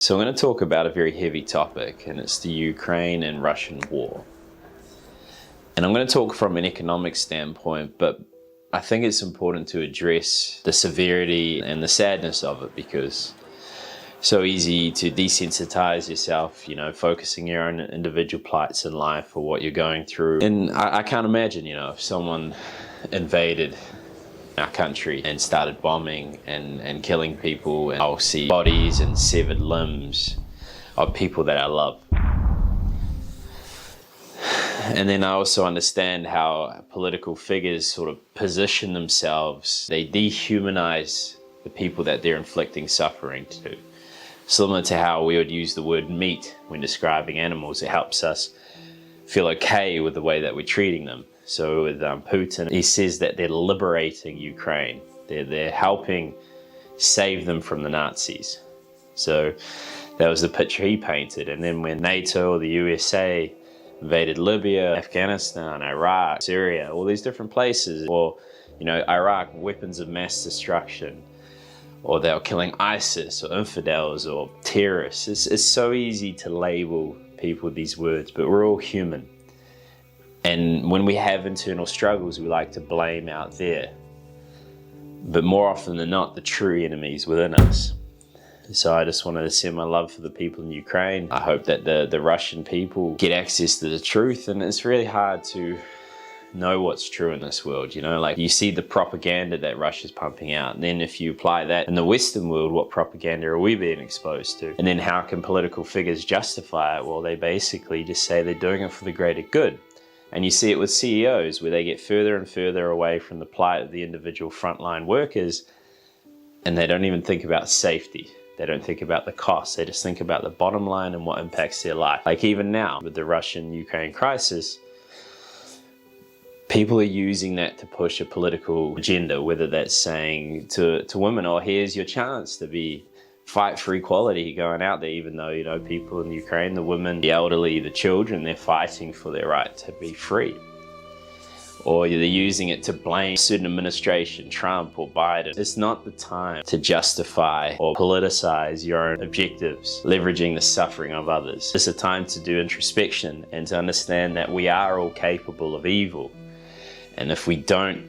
So I'm going to talk about a very heavy topic, and it's the Ukraine and Russian war. And I'm going to talk from an economic standpoint, but I think it's important to address the severity and the sadness of it, because it's so easy to desensitize yourself, focusing your own individual plights in life or what you're going through. And I can't imagine, if someone invaded our country and started bombing and killing people, and I'll see bodies and severed limbs of people that I love. And then I also understand how political figures sort of position themselves. They dehumanize the people that they're inflicting suffering to. Similar to how we would use the word meat when describing animals. It helps us feel okay with the way that we're treating them. So with Putin, he says that they're liberating Ukraine. They're helping save them from the Nazis. So that was the picture he painted. And then when NATO or the USA invaded Libya, Afghanistan, Iraq, Syria, all these different places, or Iraq, weapons of mass destruction, or they were killing ISIS or infidels or terrorists. It's so easy to label people with these words, but we're all human. And when we have internal struggles, we like to blame out there. But more often than not, the true enemy is within us. So I just wanted to send my love for the people in Ukraine. I hope that the Russian people get access to the truth. And it's really hard to know what's true in this world. Like you see the propaganda that Russia's pumping out. And then if you apply that in the Western world, what propaganda are we being exposed to? And then how can political figures justify it? Well, they basically just say they're doing it for the greater good. And you see it with CEOs, where they get further and further away from the plight of the individual frontline workers, and they don't even think about safety. They don't think about the costs. They just think about the bottom line and what impacts their life. Like even now with the Russian-Ukraine crisis, people are using that to push a political agenda, whether that's saying to women, oh, here's your chance to fight for equality going out there, even though, people in Ukraine, the women, the elderly, the children, they're fighting for their right to be free. Or they're using it to blame a certain administration, Trump or Biden. It's not the time to justify or politicize your own objectives, leveraging the suffering of others. It's a time to do introspection and to understand that we are all capable of evil. And if we don't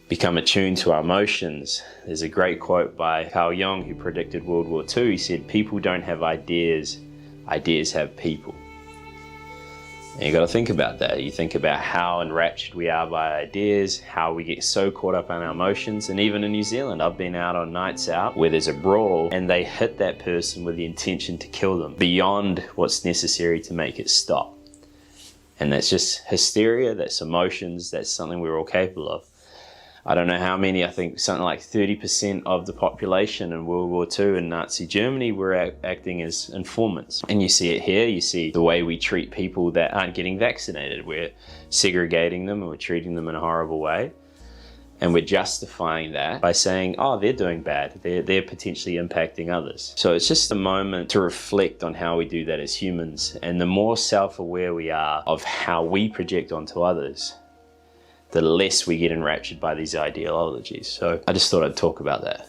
become attuned to our emotions, there's a great quote by Carl Jung, who predicted World War II. He said, people don't have ideas, ideas have people. And you got to think about that. You think about how enraptured we are by ideas, how we get so caught up in our emotions. And even in New Zealand, I've been out on nights out where there's a brawl and they hit that person with the intention to kill them beyond what's necessary to make it stop. And that's just hysteria, that's emotions, that's something we're all capable of. I don't know how many, I think something like 30% of the population in World War II in Nazi Germany were acting as informants. And you see it here, you see the way we treat people that aren't getting vaccinated. We're segregating them and we're treating them in a horrible way. And we're justifying that by saying, oh, they're doing bad. They're potentially impacting others. So it's just a moment to reflect on how we do that as humans. And the more self-aware we are of how we project onto others, the less we get enraptured by these ideologies. So I just thought I'd talk about that.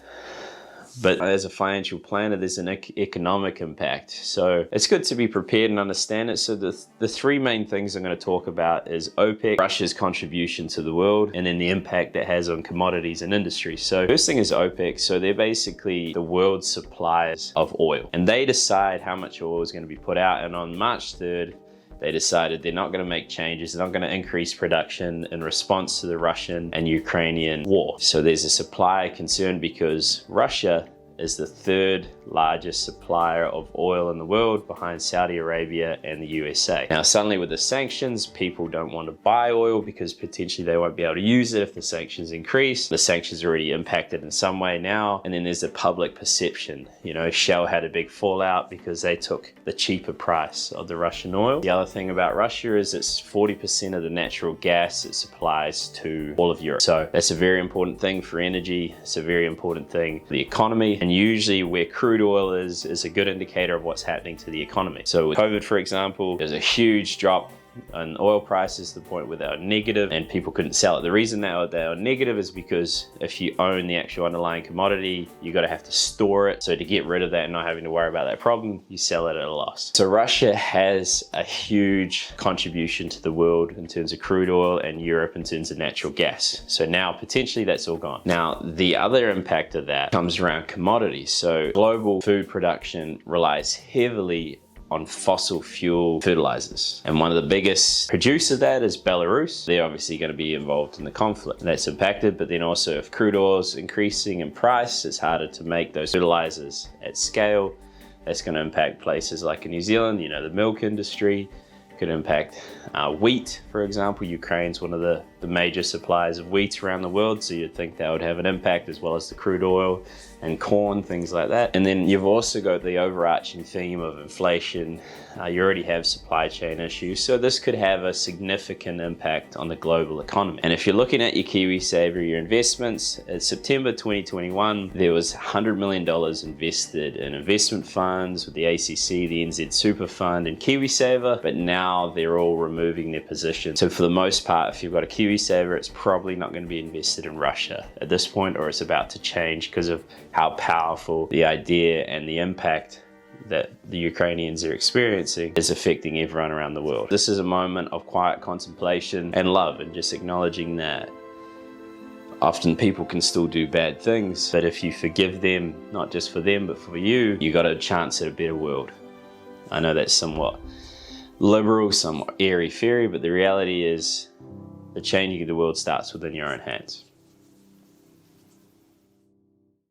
But as a financial planner, there's an economic impact. So it's good to be prepared and understand it. So the three main things I'm going to talk about is OPEC, Russia's contribution to the world, and then the impact that has on commodities and industry. So first thing is OPEC. So they're basically the world's suppliers of oil. And they decide how much oil is going to be put out. And on March 3rd, they decided they're not going to make changes. They're not going to increase production in response to the Russian and Ukrainian war. So there's a supply concern because Russia is the third largest supplier of oil in the world, behind Saudi Arabia and the USA. Now suddenly with the sanctions, people don't want to buy oil because potentially they won't be able to use it if the sanctions increase. The sanctions are already impacted in some way now. And then there's the public perception. Shell had a big fallout because they took the cheaper price of the Russian oil. The other thing about Russia is it's 40% of the natural gas it supplies to all of Europe. So that's a very important thing for energy. It's a very important thing for the economy. And usually where crude oil is a good indicator of what's happening to the economy. So with COVID, for example, there's a huge drop and oil prices to the point where they were negative and people couldn't sell it. The reason they were negative is because if you own the actual underlying commodity, you got to have to store it. So to get rid of that and not having to worry about that problem, you sell it at a loss. So Russia has a huge contribution to the world in terms of crude oil, and Europe in terms of natural gas. So now potentially that's all gone. Now the other impact of that comes around commodities. So global food production relies heavily on fossil fuel fertilizers. And one of the biggest producers of that is Belarus. They're obviously going to be involved in the conflict. That's impacted, but then also if crude oil is increasing in price, it's harder to make those fertilizers at scale. That's going to impact places like in New Zealand, you know, the milk industry. Could impact wheat, for example. Ukraine's one of the major suppliers of wheat around the world, so you'd think that would have an impact, as well as the crude oil and corn, things like that. And then you've also got the overarching theme of inflation. You already have supply chain issues, so this could have a significant impact on the global economy. And if you're looking at your KiwiSaver, your investments, in September 2021, there was $100 million invested in investment funds with the ACC, the NZ Super Fund, and KiwiSaver, but now they're all removing their position. So for the most part, if you've got a KiwiSaver, it's probably not going to be invested in Russia at this point, or it's about to change because of how powerful the idea and the impact that the Ukrainians are experiencing is affecting everyone around the world. This is a moment of quiet contemplation and love, and just acknowledging that often people can still do bad things, but if you forgive them, not just for them, but for you, you got a chance at a better world. I know that's somewhat liberal, somewhat airy-fairy, but the reality is the changing of the world starts within your own hands.